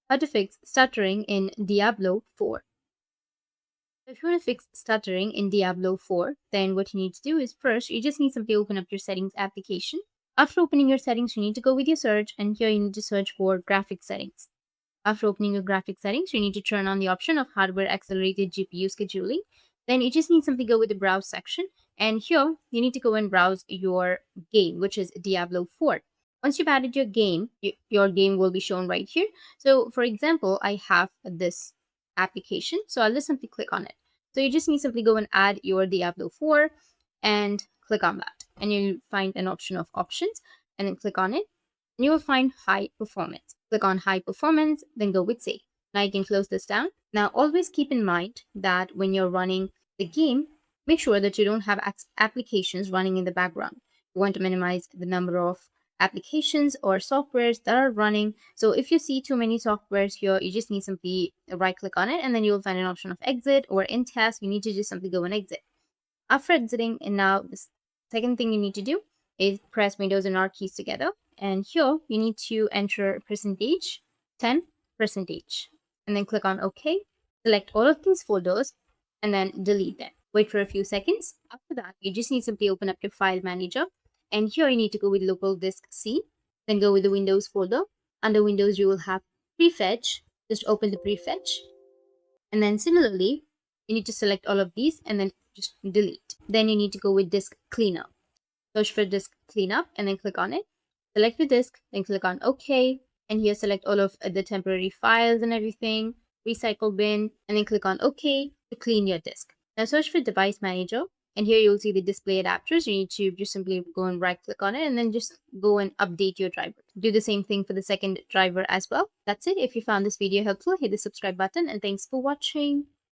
How to fix stuttering in Diablo 4. So if you want to fix stuttering in Diablo 4, then what you need to do is first, you just need to simply open up your settings application. After opening your settings, you need to go with your search, and here you need to search for graphic settings. After opening your graphic settings, you need to turn on the option of hardware accelerated GPU scheduling. Then you just need to simply go with the browse section, and here you need to go and browse your game, which is Diablo 4. Once you've added your game, your game will be shown right here. So for example, I have this application, so I'll just simply click on it. So you just need to simply go and add your Diablo 4 and click on that, and you'll find an option of options, and then click on it, and you will find high performance. Click on high performance, then go with save. Now you can close this down. Now always keep in mind that when you're running the game, make sure that you don't have applications running in the background. You want to minimize the number of applications or softwares that are running. So if you see too many softwares here, you just need simply right click on it, and then you'll find an option of exit, or in test, you need to just simply go and exit. After exiting, and now the second thing you need to do is press Windows and R keys together. And here you need to enter percentage, 10 percentage, and then click on OK. Select all of these folders and then delete them. Wait for a few seconds. After that, you just need to simply open up your file manager. And here you need to go with local disk C, then go with the Windows folder. Under Windows, you will have prefetch. Just open the prefetch. And then similarly, you need to select all of these and then just delete. Then you need to go with disk cleanup. Search for disk cleanup and then click on it. Select the disk, then click on OK. And here select all of the temporary files and everything, recycle bin, and then click on OK to clean your disk. Now search for device manager, and here you'll see the display adapters. You need to just simply go and right click on it and then just go and update your driver. Do the same thing for the second driver as well. That's it. If you found this video helpful, hit the subscribe button, and thanks for watching.